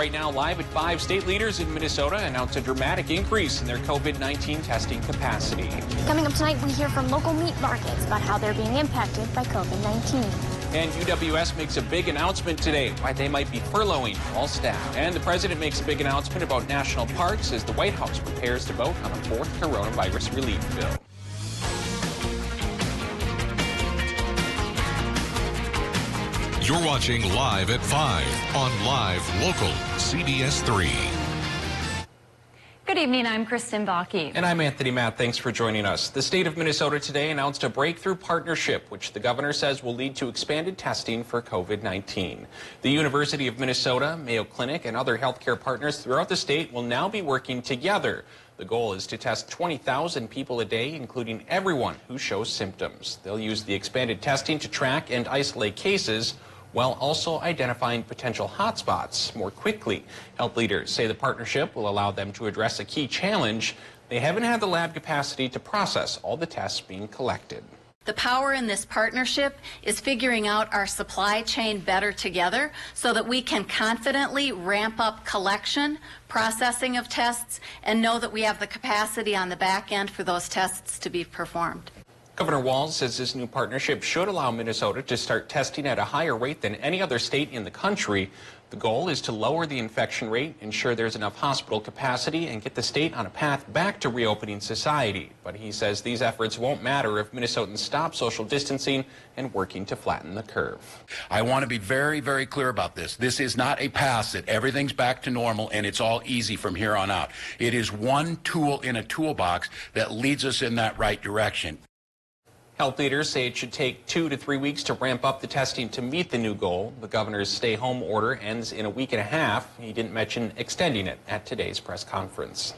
Right now, live at 5, state leaders in Minnesota announced a dramatic increase in their COVID-19 testing capacity. Coming up tonight, we hear from local meat markets about how they're being impacted by COVID-19. And UWS makes a big announcement today why they might be furloughing all staff. And the president makes a big announcement about national parks as the White House prepares to vote on a fourth coronavirus relief bill. You're watching Live at 5 on Live Local CBS3. Good evening, I'm Kristen Bakke. And I'm Anthony Matt. Thanks for joining us. The state of Minnesota today announced a breakthrough partnership, which the governor says will lead to expanded testing for COVID-19. The University of Minnesota, Mayo Clinic, and other healthcare partners throughout the state will now be working together. The goal is to test 20,000 people a day, including everyone who shows symptoms. They'll use the expanded testing to track and isolate cases, while also identifying potential hotspots more quickly. Health leaders say the partnership will allow them to address a key challenge. They haven't had the lab capacity to process all the tests being collected. The power in this partnership is figuring out our supply chain better together so that we can confidently ramp up collection, processing of tests, and know that we have the capacity on the back end for those tests to be performed. Governor Walz says this new partnership should allow Minnesota to start testing at a higher rate than any other state in the country. The goal is to lower the infection rate, ensure there's enough hospital capacity, and get the state on a path back to reopening society. But he says these efforts won't matter if Minnesotans stop social distancing and working to flatten the curve. I want to be very, very clear about this. This is not a pass that everything's back to normal and it's all easy from here on out. It is one tool in a toolbox that leads us in that right direction. Health leaders say it should take 2 to 3 weeks to ramp up the testing to meet the new goal. The governor's stay-home order ends in a week and a half. He didn't mention extending it at today's press conference.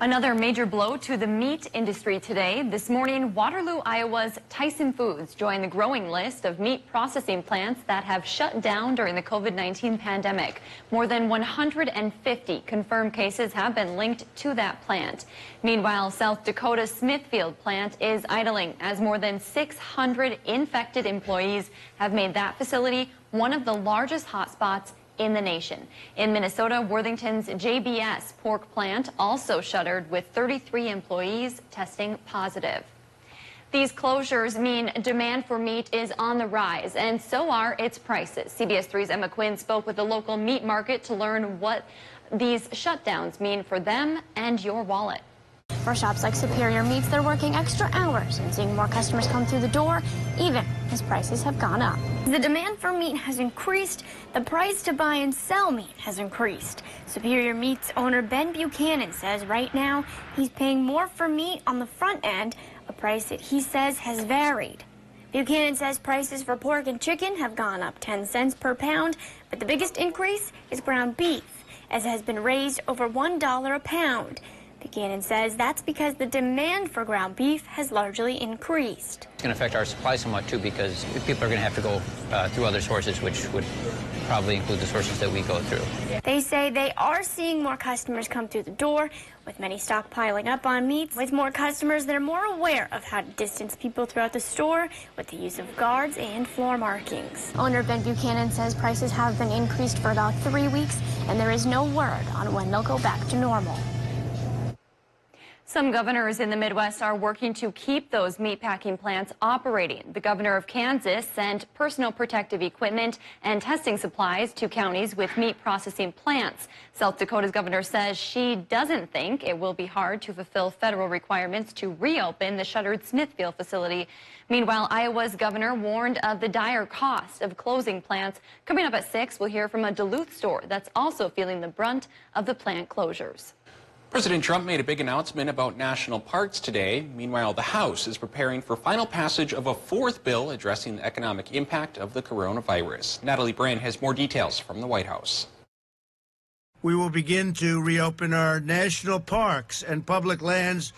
Another major blow to the meat industry today. This morning, Waterloo, Iowa's Tyson Foods joined the growing list of meat processing plants that have shut down during the COVID-19 pandemic. More than 150 confirmed cases have been linked to that plant. Meanwhile, South Dakota's Smithfield plant is idling as more than 600 infected employees have made that facility one of the largest hotspots in the nation. In Minnesota, Worthington's JBS pork plant also shuttered with 33 employees testing positive. These closures mean demand for meat is on the rise, and so are its prices. CBS3's Emma Quinn spoke with the local meat market to learn what these shutdowns mean for them and your wallet. For shops like Superior Meats, they're working extra hours and seeing more customers come through the door, even as prices have gone up. The demand for meat has increased. The price to buy and sell meat has increased. Superior Meats owner Ben Buchanan says right now he's paying more for meat on the front end, a price that he says has varied. Buchanan says prices for pork and chicken have gone up 10 cents per pound, but the biggest increase is ground beef, as it has been raised over $1 a pound. Buchanan says that's because the demand for ground beef has largely increased. It's going to affect our supply somewhat, too, because people are going to have to go through other sources, which would probably include the sources that we go through. They say they are seeing more customers come through the door, with many stockpiling up on meats. With more customers, they're more aware of how to distance people throughout the store with the use of guards and floor markings. Owner Ben Buchanan says prices have been increased for about 3 weeks, and there is no word on when they'll go back to normal. Some governors in the Midwest are working to keep those meatpacking plants operating. The governor of Kansas sent personal protective equipment and testing supplies to counties with meat processing plants. South Dakota's governor says she doesn't think it will be hard to fulfill federal requirements to reopen the shuttered Smithfield facility. Meanwhile, Iowa's governor warned of the dire cost of closing plants. Coming up at 6, we'll hear from a Duluth store that's also feeling the brunt of the plant closures. President Trump made a big announcement about national parks today. Meanwhile, the House is preparing for final passage of a fourth bill addressing the economic impact of the coronavirus. Natalie Brand has more details from the White House. We will begin to reopen our national parks and public lands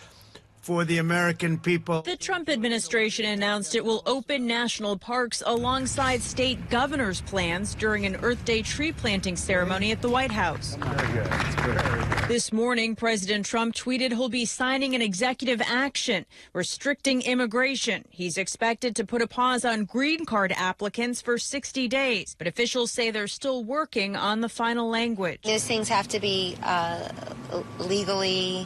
for the American people. The Trump administration announced it will open national parks alongside state governors' plans during an Earth Day tree planting ceremony at the White House. Very good. That's good. This morning, President Trump tweeted he'll be signing an executive action restricting immigration. He's expected to put a pause on green card applicants for 60 days, but officials say they're still working on the final language. Those things have to be legally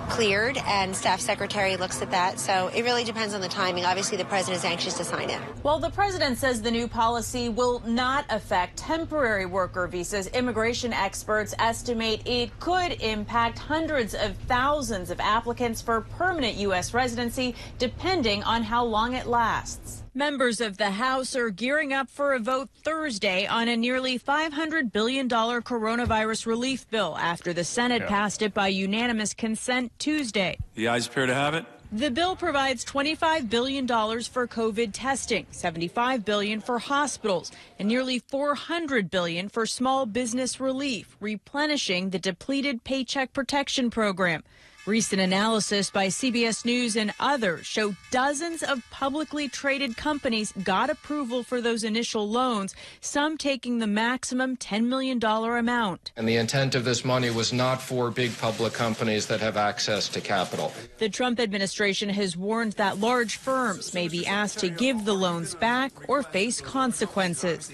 cleared, and staff secretary looks at that. So it really depends on the timing. Obviously, the president is anxious to sign it. Well, the president says the new policy will not affect temporary worker visas. Immigration experts estimate it could impact hundreds of thousands of applicants for permanent U.S. residency, depending on how long it lasts. Members of the House are gearing up for a vote Thursday on a nearly $500 billion coronavirus relief bill after the Senate passed it by unanimous consent Tuesday. The ayes appear to have it. The bill provides $25 billion for COVID testing, $75 billion for hospitals, and nearly $400 billion for small business relief, replenishing the depleted Paycheck Protection Program. Recent analysis by CBS News and others show dozens of publicly traded companies got approval for those initial loans, some taking the maximum $10 million amount. And the intent of this money was not for big public companies that have access to capital. The Trump administration has warned that large firms may be asked to give the loans back or face consequences.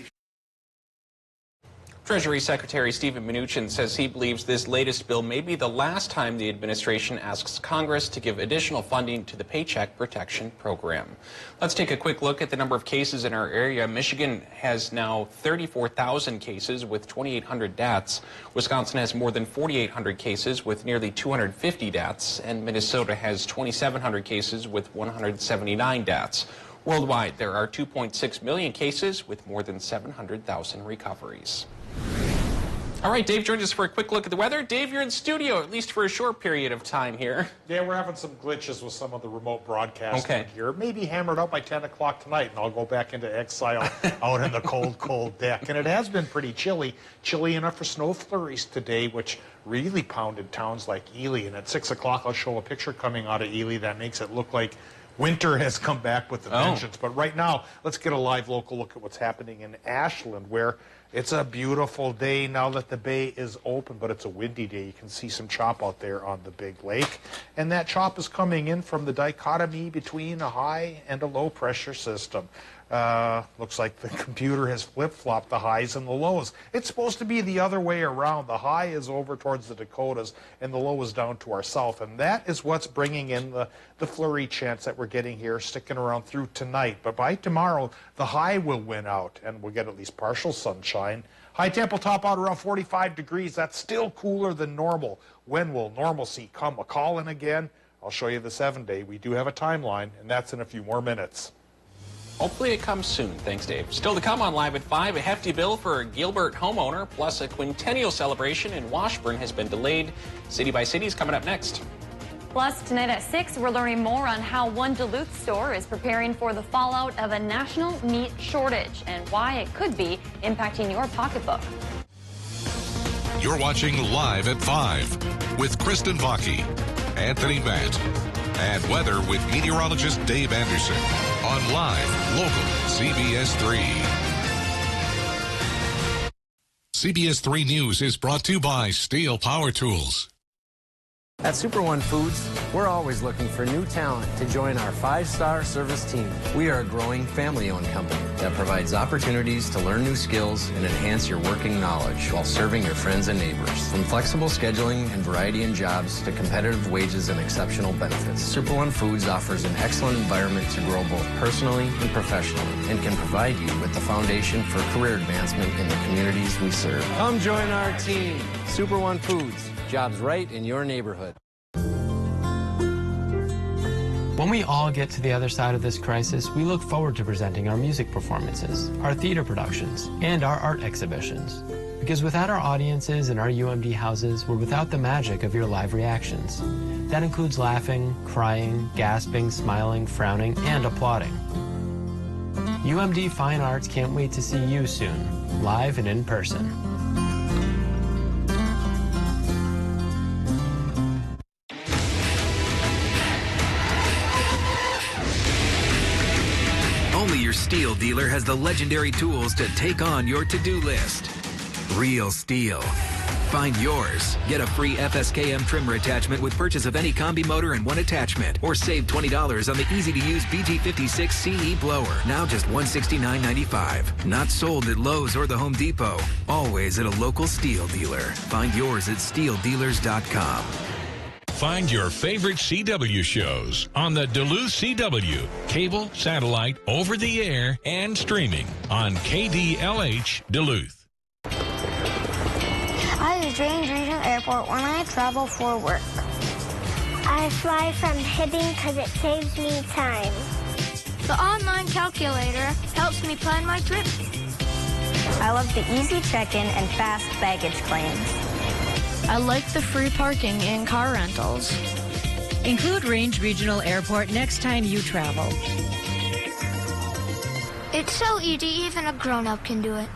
Treasury Secretary Steven Mnuchin says he believes this latest bill may be the last time the administration asks Congress to give additional funding to the Paycheck Protection Program. Let's take a quick look at the number of cases in our area. Michigan has now 34,000 cases with 2,800 deaths. Wisconsin has more than 4,800 cases with nearly 250 deaths. And Minnesota has 2,700 cases with 179 deaths. Worldwide, there are 2.6 million cases with more than 700,000 recoveries. All right, Dave joins us for a quick look at the weather. Dave, you're in studio, at least for a short period of time here. Yeah, we're having some glitches with some of the remote broadcasting here. Maybe hammered out by 10 o'clock tonight, and I'll go back into exile out in the cold, cold deck. And it has been pretty chilly enough for snow flurries today, which really pounded towns like Ely. And at 6 o'clock, I'll show a picture coming out of Ely that makes it look like winter has come back with a vengeance. But right now, let's get a live local look at what's happening in Ashland, where it's a beautiful day now that the bay is open, but it's a windy day. You can see some chop out there on the big lake. And that chop is coming in from the dichotomy between a high and a low pressure system. Looks like the computer has flip-flopped the highs and the lows. It's supposed to be the other way around. The high is over towards the Dakotas and the low is down to our south. And that is what's bringing in the flurry chance that we're getting here, sticking around through tonight. But by tomorrow, the high will win out and we'll get at least partial sunshine. High temp will top out around 45 degrees. That's still cooler than normal. When will normalcy come a-calling again? I'll show you the 7-day. We do have a timeline, and that's in a few more minutes. Hopefully it comes soon. Thanks, Dave. Still to come on Live at 5, a hefty bill for a Gilbert homeowner, plus a quintennial celebration in Washburn has been delayed. City by City is coming up next. Plus, tonight at 6, we're learning more on how one Duluth store is preparing for the fallout of a national meat shortage and why it could be impacting your pocketbook. You're watching Live at 5 with Kristen Vaki, Anthony Matt, and weather with meteorologist Dave Anderson on Live Local CBS3. CBS3 News is brought to you by Steel Power Tools. At Super One Foods, we're always looking for new talent to join our 5-star service team. We are a growing family-owned company that provides opportunities to learn new skills and enhance your working knowledge while serving your friends and neighbors. From flexible scheduling and variety in jobs to competitive wages and exceptional benefits, Super One Foods offers an excellent environment to grow both personally and professionally and can provide you with the foundation for career advancement in the communities we serve. Come join our team, Super One Foods. Jobs right in your neighborhood. When we all get to the other side of this crisis, we look forward to presenting our music performances, our theater productions, and our art exhibitions. Because without our audiences and our UMD houses, we're without the magic of your live reactions. That includes laughing, crying, gasping, smiling, frowning, and applauding. UMD Fine Arts can't wait to see you soon, live and in person. your Steel dealer has the legendary tools to take on your to-do list. Real Steel. Find yours. Get a free FSKM trimmer attachment with purchase of any combi motor and one attachment. Or save $20 on the easy-to-use BG56 CE blower. Now just $169.95. Not sold at Lowe's or the Home Depot. Always at a local Steel dealer. Find yours at steeldealers.com. Find your favorite CW shows on the Duluth CW, cable, satellite, over the air, and streaming on KDLH Duluth. I use Range Regional Airport when I travel for work. I fly from Hibbing because it saves me time. The online calculator helps me plan my trip. I love the easy check-in and fast baggage claims. I like the free parking and car rentals. Include Range Regional Airport next time you travel. It's so easy, even a grown-up can do it.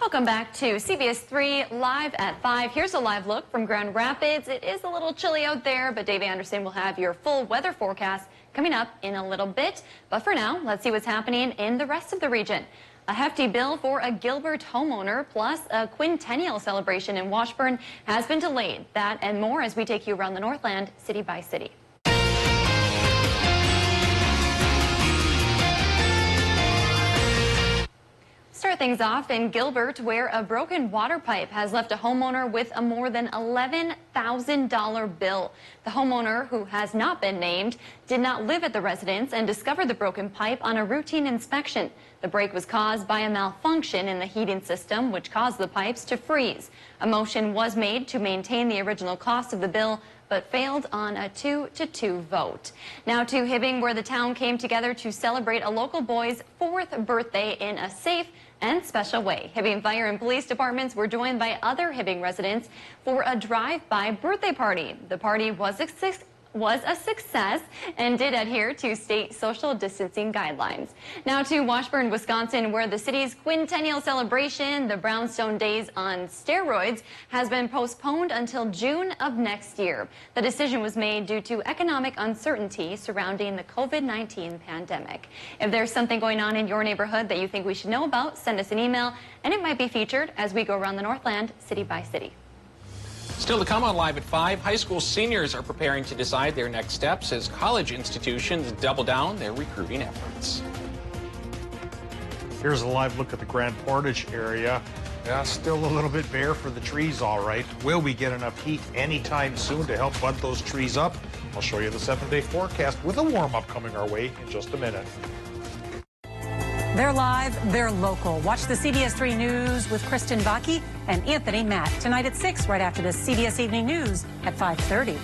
Welcome back to CBS3 Live at 5. Here's a live look from Grand Rapids. It is a little chilly out there, but Dave Anderson will have your full weather forecast coming up in a little bit. But for now, let's see what's happening in the rest of the region. A hefty bill for a Gilbert homeowner plus a quintennial celebration in Washburn has been delayed. That and more as we take you around the Northland city by city. Start things off in Gilbert, where a broken water pipe has left a homeowner with a more than $11,000 bill. The homeowner, who has not been named, did not live at the residence and discovered the broken pipe on a routine inspection. The break was caused by a malfunction in the heating system, which caused the pipes to freeze. A motion was made to maintain the original cost of the bill, but failed on a 2-2 vote. Now to Hibbing, where the town came together to celebrate a local boy's 4th birthday in a safe and special way. Hibbing Fire and Police Departments were joined by other Hibbing residents for a drive-by birthday party. The party was a success and did adhere to state social distancing guidelines. Now to Washburn, Wisconsin, where the city's quintennial celebration, the Brownstone Days on steroids, has been postponed until June of next year. The decision was made due to economic uncertainty surrounding the COVID-19 pandemic. If there's something going on in your neighborhood that you think we should know about, send us an email, and it might be featured as we go around the Northland city by city. Still to come on Live at 5, high school seniors are preparing to decide their next steps as college institutions double down their recruiting efforts. Here's a live look at the Grand Portage area. Yeah, still a little bit bare for the trees, all right. Will we get enough heat anytime soon to help bud those trees up? I'll show you the 7-day forecast with a warm-up coming our way in just a minute. They're live, they're local. Watch the CBS3 News with Kristen Vaki and Anthony Matt tonight at 6, right after the CBS Evening News at 5:30.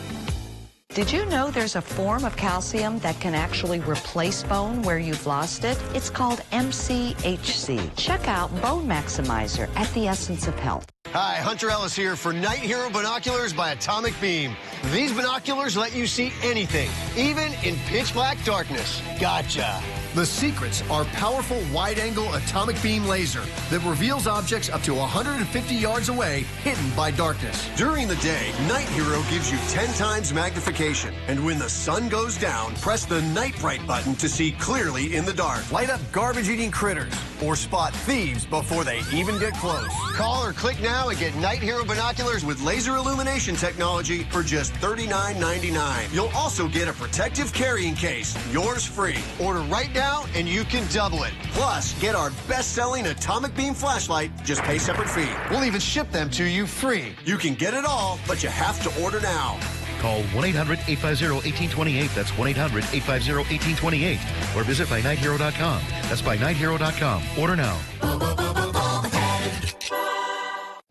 Did you know there's a form of calcium that can actually replace bone where you've lost it? It's called MCHC. Check out Bone Maximizer at the Essence of Health. Hi, Hunter Ellis here for Night Hero Binoculars by Atomic Beam. These binoculars let you see anything, even in pitch black darkness. Gotcha. The secrets are powerful wide-angle atomic beam laser that reveals objects up to 150 yards away, hidden by darkness. During the day, Night Hero gives you 10 times magnification. And when the sun goes down, press the Night Bright button to see clearly in the dark. Light up garbage-eating critters or spot thieves before they even get close. Call or click now and get Night Hero binoculars with laser illumination technology for just $39.99. You'll also get a protective carrying case, yours free. Order right now and you can double it. Plus, get our best-selling atomic beam flashlight, just pay separate fee. We'll even ship them to you free. You can get it all, but you have to order now. Call 1-800-850-1828. That's 1-800-850-1828. Or visit bynighthero.com. That's bynighthero.com. Order now.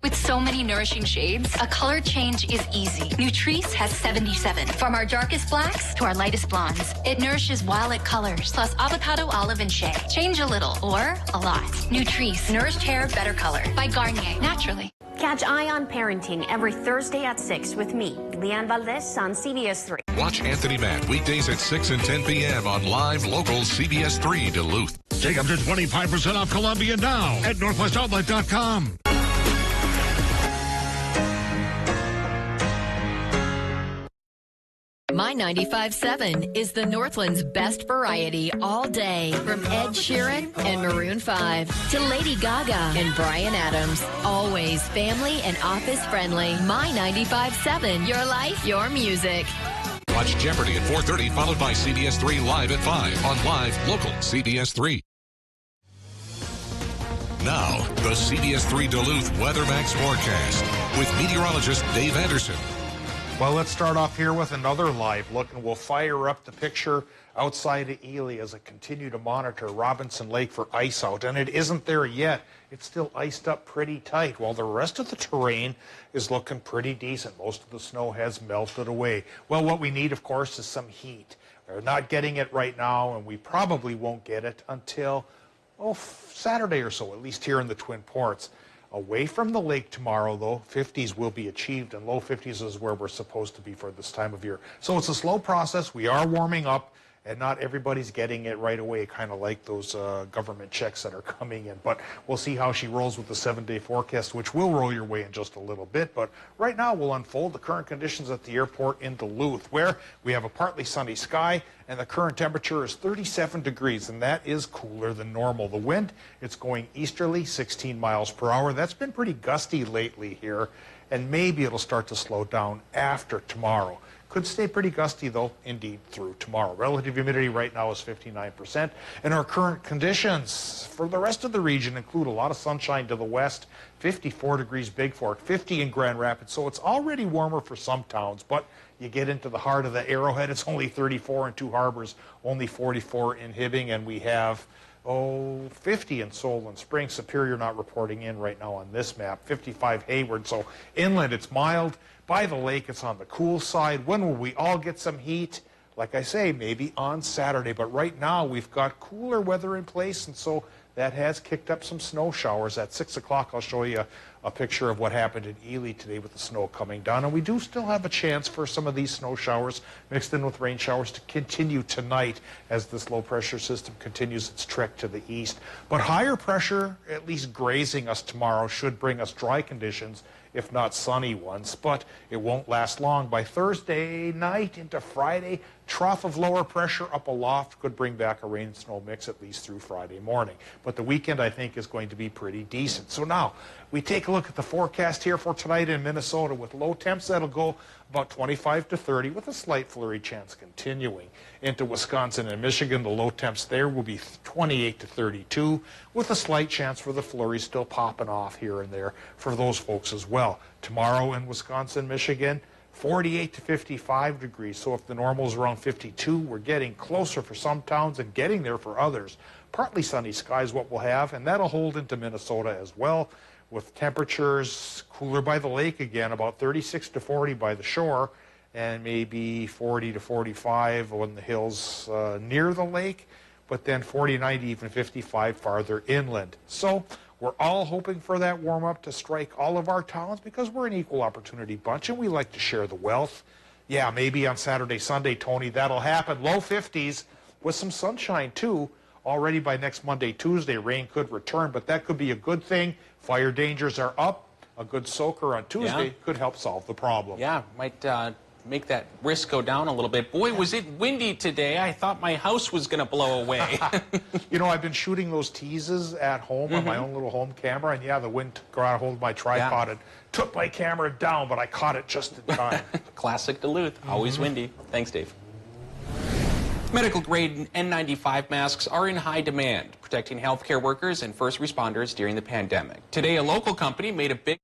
With so many nourishing shades, a color change is easy. Nutrice has 77. From our darkest blacks to our lightest blondes. It nourishes while it colors, plus avocado, olive, and shea. Change a little or a lot. Nutrice, nourished hair, better color. By Garnier, naturally. Catch Eye on Parenting every Thursday at 6 with me, Leanne Valdez, on CBS3. Watch Anthony Matt weekdays at 6 and 10 p.m. on live local CBS3 Duluth. Take up to 25% off Columbia now at NorthwestOutlet.com. My 95.7 is the Northland's best variety all day. From Ed Sheeran and Maroon 5 to Lady Gaga and Bryan Adams. Always family and office friendly. My 95.7, your life, your music. Watch Jeopardy at 4:30, followed by CBS3 Live at 5 on Live Local CBS3. Now, the CBS3 Duluth WeatherMax forecast with meteorologist Dave Anderson. Well, let's start off here with another live look, and we'll fire up the picture outside of Ely as I continue to monitor Robinson Lake for ice out. And it isn't there yet. It's still iced up pretty tight, while the rest of the terrain is looking pretty decent. Most of the snow has melted away. Well, what we need, of course, is some heat. We're not getting it right now, and we probably won't get it until, Saturday or so, at least here in the Twin Ports. Away from the lake tomorrow, though, 50s will be achieved, and low 50s is where we're supposed to be for this time of year. So it's a slow process. We are warming up, and not everybody's getting it right away, kind of like those government checks that are coming in. But we'll see how she rolls with the 7-day forecast, which will roll your way in just a little bit. But right now, we'll unfold the current conditions at the airport in Duluth, where we have a partly sunny sky, and the current temperature is 37 degrees, and that is cooler than normal. The wind, it's going easterly, 16 miles per hour. That's been pretty gusty lately here, and maybe it'll start to slow down after tomorrow. Could stay pretty gusty, though, indeed, through tomorrow. Relative humidity right now is 59%. And our current conditions for the rest of the region include a lot of sunshine to the west, 54 degrees Big Fork, 50 in Grand Rapids. So it's already warmer for some towns, but you get into the heart of the Arrowhead, it's only 34 in Two Harbors, only 44 in Hibbing, and we have 50 in Solon Springs. Superior not reporting in right now on this map. 55 Hayward. So inland, it's mild. By the lake, it's on the cool side. When will we all get some heat? Like I say, maybe on Saturday. But right now, we've got cooler weather in place, and so that has kicked up some snow showers. At 6 o'clock, I'll show you a picture of what happened in Ely today with the snow coming down. And we do still have a chance for some of these snow showers mixed in with rain showers to continue tonight as this low pressure system continues its trek to the east. But higher pressure, at least grazing us tomorrow, should bring us dry conditions, if not sunny ones, but it won't last long. By Thursday night into Friday, trough of lower pressure up aloft could bring back a rain and snow mix at least through Friday morning. But the weekend, I think, is going to be pretty decent. So now we take a look at the forecast here for tonight in Minnesota with low temps that'll go about 25 to 30 with a slight flurry chance continuing. Into Wisconsin and Michigan, the low temps there will be 28 to 32 with a slight chance for the flurries still popping off here and there for those folks as well. Tomorrow in Wisconsin, Michigan, 48 to 55 degrees. So if the normal is around 52, we're getting closer for some towns and getting there for others. Partly sunny skies what we'll have, and that'll hold into Minnesota as well, with temperatures cooler by the lake again, about 36 to 40 by the shore, and maybe 40 to 45 on the hills near the lake, but then 49 to even 55 farther inland. So we're all hoping for that warm-up to strike all of our towns because we're an equal opportunity bunch and we like to share the wealth. Yeah, maybe on Saturday, Sunday, Tony, that'll happen. Low 50s with some sunshine, too. Already by next Monday, Tuesday, rain could return, but that could be a good thing. Fire dangers are up. A good soaker on Tuesday could help solve the problem. Yeah, might make that risk go down a little bit. Boy, was it windy today. I thought my house was going to blow away. You know, I've been shooting those teases at home on my own little home camera, and yeah, the wind got a hold of my tripod and took my camera down, but I caught it just in time. Classic Duluth, always windy. Thanks, Dave. Medical-grade N95 masks are in high demand, protecting healthcare workers and first responders during the pandemic. Today, a local company made a big...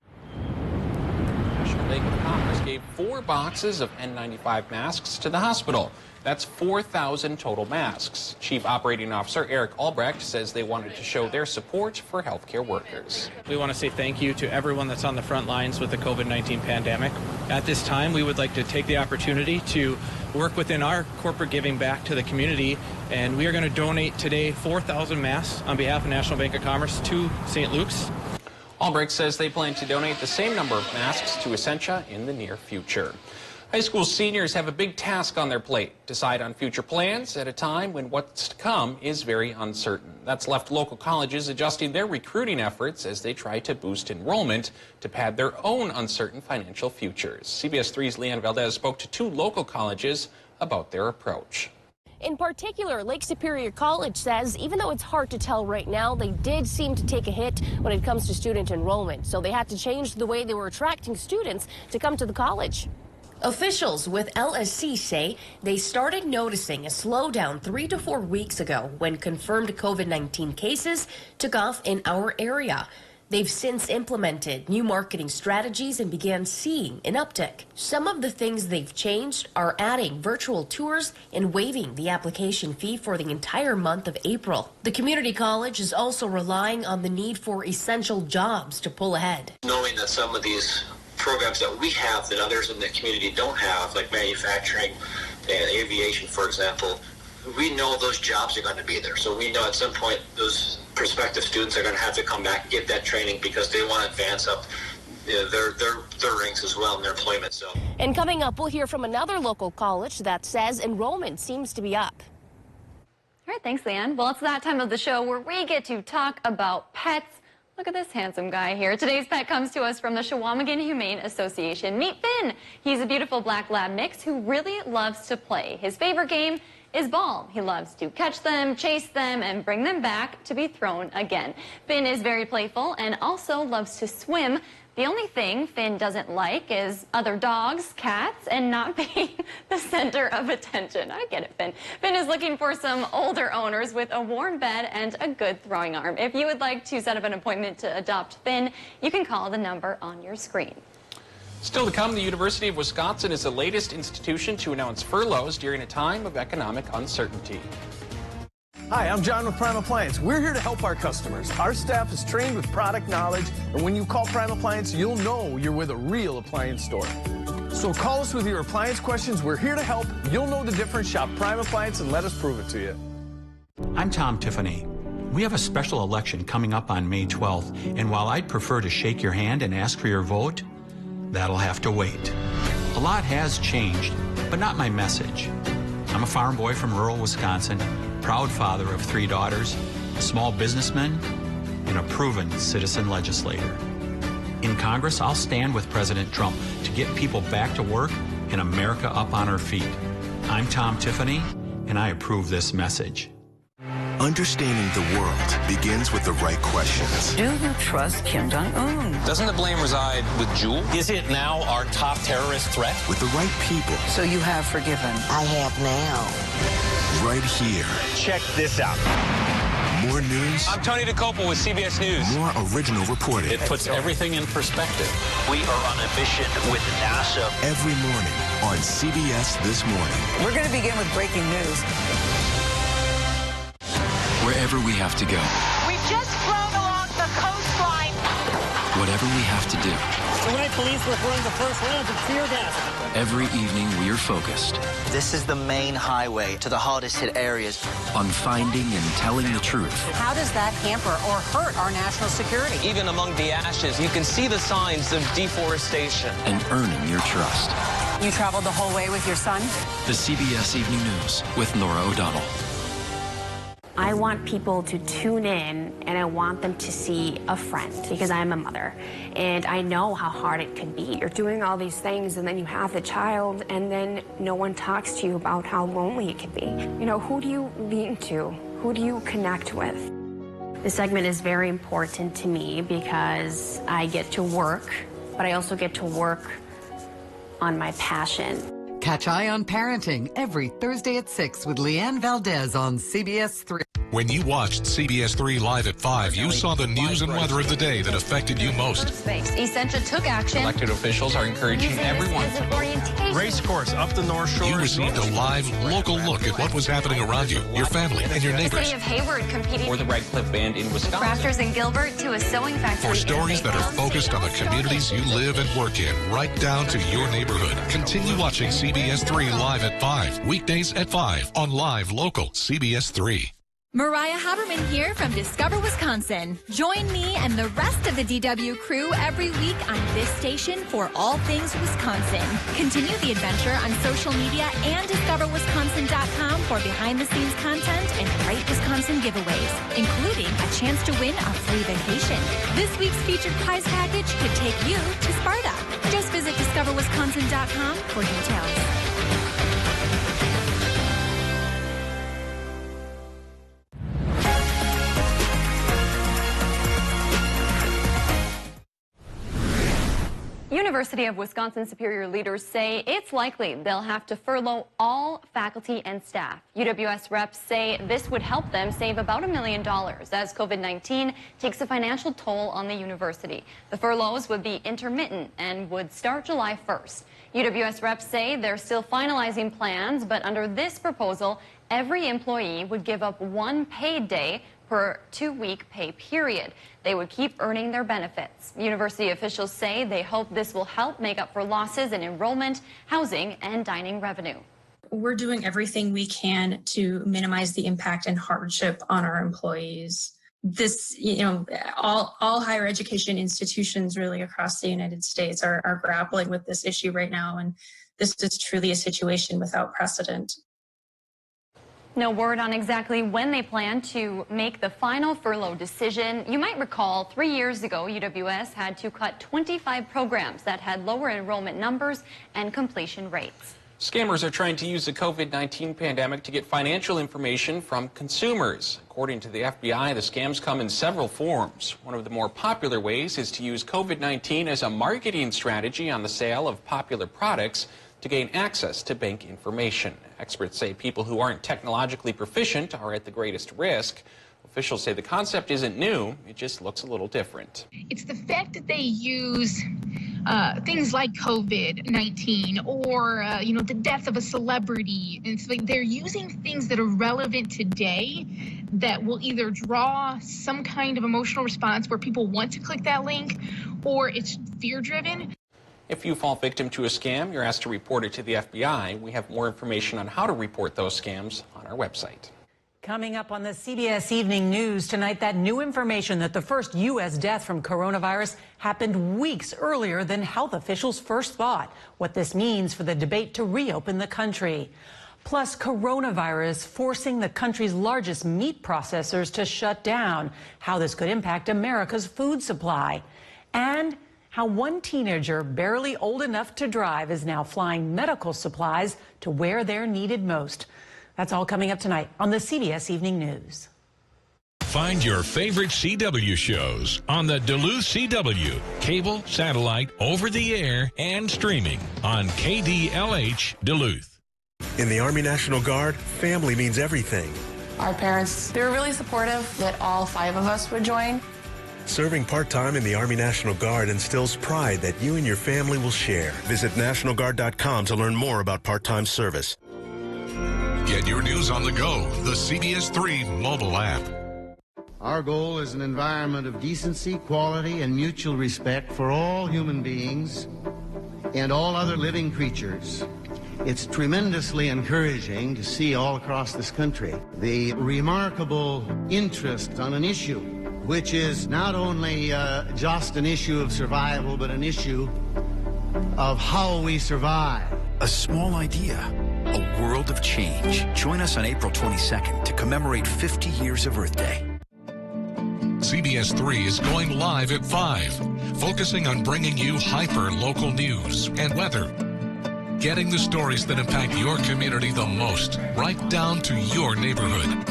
National Bank of Commerce gave 4 boxes of N95 masks to the hospital. That's 4,000 total masks. Chief Operating Officer Eric Albrecht says they wanted to show their support for healthcare workers. We want to say thank you to everyone that's on the front lines with the COVID-19 pandemic. At this time, we would like to take the opportunity to work within our corporate giving back to the community, and we are going to donate today 4,000 masks on behalf of National Bank of Commerce to St. Luke's. Albrecht says they plan to donate the same number of masks to Essentia in the near future. High school seniors have a big task on their plate. Decide on future plans at a time when what's to come is very uncertain. That's left local colleges adjusting their recruiting efforts as they try to boost enrollment to pad their own uncertain financial futures. CBS 3's Leanne Valdez spoke to 2 local colleges about their approach. In particular, Lake Superior College says even though it's hard to tell right now, they did seem to take a hit when it comes to student enrollment. So they had to change the way they were attracting students to come to the college. Officials with LSC say they started noticing a slowdown 3 to 4 weeks ago when confirmed COVID-19 cases took off in our area. They've since implemented new marketing strategies and began seeing an uptick. Some of the things they've changed are adding virtual tours and waiving the application fee for the entire month of April. The community college is also relying on the need for essential jobs to pull ahead. Knowing that some of these programs that we have that others in the community don't have, like manufacturing and aviation, for example, we know those jobs are going to be there. So we know at some point those prospective students are going to have to come back and get that training because they want to advance up their ranks as well in their employment. So. And coming up, we'll hear from another local college that says enrollment seems to be up. All right, thanks, Leanne. Well, it's that time of the show where we get to talk about pets. Look at this handsome guy here. Today's pet comes to us from the Shawamigan Humane Association. Meet Finn. He's a beautiful black lab mix who really loves to play. His favorite game is ball. He loves to catch them, chase them, and bring them back to be thrown again. Finn is very playful and also loves to swim. The only thing Finn doesn't like is other dogs, cats, and not being the center of attention. I get it, Finn. Finn is looking for some older owners with a warm bed and a good throwing arm. If you would like to set up an appointment to adopt Finn, you can call the number on your screen. Still to come, the University of Wisconsin is the latest institution to announce furloughs during a time of economic uncertainty. Hi, I'm John with Prime Appliance. We're here to help our customers. Our staff is trained with product knowledge, and when you call Prime Appliance, you'll know you're with a real appliance store. So call us with your appliance questions. We're here to help. You'll know the difference. Shop Prime Appliance and let us prove it to you. I'm Tom Tiffany. We have a special election coming up on May 12th, and while I'd prefer to shake your hand and ask for your vote, that'll have to wait. A lot has changed, but not my message. I'm a farm boy from rural Wisconsin, proud father of 3 daughters, a small businessman, and a proven citizen legislator. In Congress, I'll stand with President Trump to get people back to work and America up on her feet. I'm Tom Tiffany, and I approve this message. Understanding the world begins with the right questions. Do you trust Kim Jong-un? Doesn't the blame reside with Jewel? Is it now our top terrorist threat? With the right people. So you have forgiven. I have now. Right here. Check this out. More news. I'm Tony DeCoppel with CBS News. More original reporting. It puts everything in perspective. We are on a mission with NASA. Every morning on CBS This Morning. We're going to begin with breaking news. Wherever we have to go. We've just flown along the coastline. Whatever we have to do. Tonight, police were throwing the first rounds of tear gas. Every evening, we are focused. This is the main highway to the hardest hit areas. On finding and telling the truth. How does that hamper or hurt our national security? Even among the ashes, you can see the signs of deforestation. And earning your trust. You traveled the whole way with your son? The CBS Evening News with Nora O'Donnell. I want people to tune in and I want them to see a friend because I'm a mother and I know how hard it can be. You're doing all these things and then you have the child and then no one talks to you about how lonely it can be. You know, who do you lean to? Who do you connect with? This segment is very important to me because I get to work, but I also get to work on my passion. Catch Eye on Parenting every Thursday at 6 with Leanne Valdez on CBS3. When you watched CBS3 Live at 5, you saw the news and weather of the day that affected you most. Essentia took action. Elected officials are encouraging everyone to vote. Race course up the North Shore. You received a live, local look at what was happening around you, your family, and your The neighbors. city of Hayward competing For the Redcliffe Band in Wisconsin. crafters in Gilbert to a sewing factory. For stories that are focused on the communities you live and work in, right down to your neighborhood. Continue watching CBS3 Live at 5, weekdays at 5 on Live Local CBS3. Mariah Haberman here from Discover Wisconsin. Join me and the rest of the DW crew every week on this station for all things Wisconsin. Continue the adventure on social media and discoverwisconsin.com for behind-the-scenes content and great Wisconsin giveaways, including a chance to win a free vacation. This week's featured prize package could take you to Sparta. Just visit discoverwisconsin.com for details. University of Wisconsin Superior leaders say it's likely they'll have to furlough all faculty and staff. UWS reps say this would help them save about $1 million as COVID-19 takes a financial toll on the university. The furloughs would be intermittent and would start July 1st. UWS reps say they're still finalizing plans, but under this proposal, every employee would give up one paid day per 2-week pay period. They would keep earning their benefits. University officials say they hope this will help make up for losses in enrollment, housing, and dining revenue. We're doing everything we can to minimize the impact and hardship on our employees. This, all higher education institutions really across the United States are grappling with this issue right now, and this is truly a situation without precedent. No word on exactly when they plan to make the final furlough decision. You might recall 3 years ago, UWS had to cut 25 programs that had lower enrollment numbers and completion rates. Scammers are trying to use the COVID-19 pandemic to get financial information from consumers. According to the FBI, the scams come in several forms. One of the more popular ways is to use COVID-19 as a marketing strategy on the sale of popular products to gain access to bank information. Experts say people who aren't technologically proficient are at the greatest risk. Officials say the concept isn't new, it just looks a little different. It's the fact that they use things like COVID-19 or, the death of a celebrity. And so they're using things that are relevant today that will either draw some kind of emotional response where people want to click that link, or it's fear-driven. If you fall victim to a scam, you're asked to report it to the FBI. We have more information on how to report those scams on our website. Coming up on the CBS Evening News tonight, that new information that the first U.S. death from coronavirus happened weeks earlier than health officials first thought. What this means for the debate to reopen the country. Plus, coronavirus forcing the country's largest meat processors to shut down. How this could impact America's food supply. And how one teenager barely old enough to drive is now flying medical supplies to where they're needed most. That's all coming up tonight on the CBS Evening News. Find your favorite CW shows on the Duluth CW, cable, satellite, over the air, and streaming on KDLH Duluth. In the Army National Guard, family means everything. Our parents, they were really supportive that all 5 of us would join. Serving part-time in the Army National Guard instills pride that you and your family will share. Visit NationalGuard.com to learn more about part-time service. Get your news on the go, the CBS3 mobile app. Our goal is an environment of decency, quality, and mutual respect for all human beings and all other living creatures. It's tremendously encouraging to see all across this country the remarkable interest on an issue which is not only just an issue of survival, but an issue of how we survive. A small idea, a world of change. Join us on April 22nd to commemorate 50 years of Earth Day. CBS3 is going live at 5, focusing on bringing you hyper-local news and weather. Getting the stories that impact your community the most, right down to your neighborhood.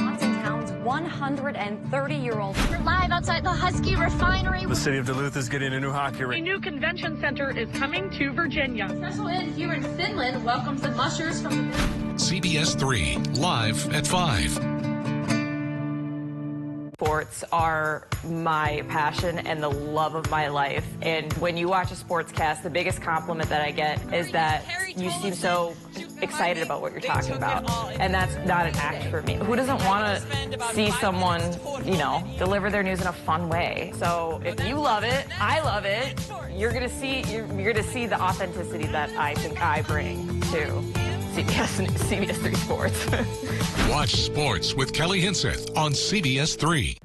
130-year-old. We're live outside the Husky Refinery. The city of Duluth is getting a new hockey rink. A new convention center is coming to Virginia. Special inn here in Finland welcomes the mushers from the... CBS3, live at 5. Sports are my passion and the love of my life. And when you watch a sportscast, the biggest compliment that I get is that you seem so excited about what you're talking about. And that's not an act for me. Who doesn't want to see someone, deliver their news in a fun way? So if you love it, I love it, you're going to see the authenticity that I think I bring to CBS3 Sports. Watch Sports with Kelly Hinseth on CBS3.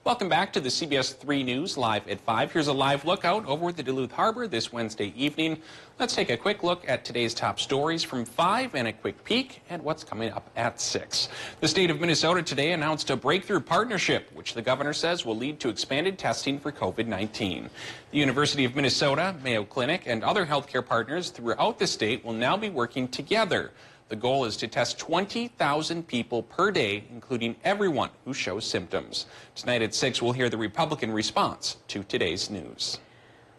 Welcome back to the CBS 3 News Live at 5. Here's a live look out over the Duluth Harbor this Wednesday evening. Let's take a quick look at today's top stories from 5 and a quick peek at what's coming up at 6. The state of Minnesota today announced a breakthrough partnership, which the governor says will lead to expanded testing for COVID-19. The University of Minnesota, Mayo Clinic, and other healthcare partners throughout the state will now be working together. The goal is to test 20,000 people per day, including everyone who shows symptoms. Tonight at 6, we'll hear the Republican response to today's news.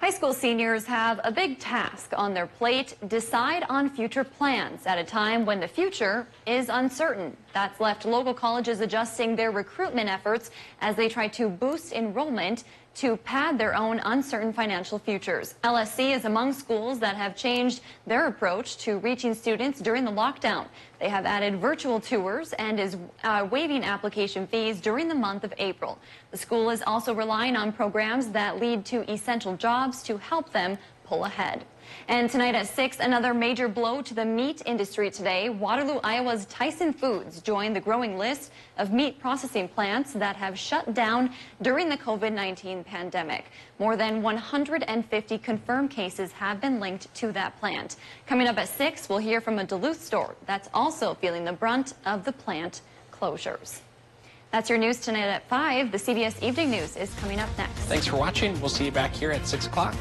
High school seniors have a big task on their plate: decide on future plans at a time when the future is uncertain. That's left local colleges adjusting their recruitment efforts as they try to boost enrollment to pad their own uncertain financial futures. LSC is among schools that have changed their approach to reaching students during the lockdown. They have added virtual tours and is waiving application fees during the month of April. The school is also relying on programs that lead to essential jobs to help them pull ahead. And tonight at 6, another major blow to the meat industry today. Waterloo, Iowa's Tyson Foods joined the growing list of meat processing plants that have shut down during the COVID-19 pandemic. More than 150 confirmed cases have been linked to that plant. Coming up at 6, we'll hear from a Duluth store that's also feeling the brunt of the plant closures. That's your news tonight at 5. The CBS Evening News is coming up next. Thanks for watching. We'll see you back here at 6 o'clock.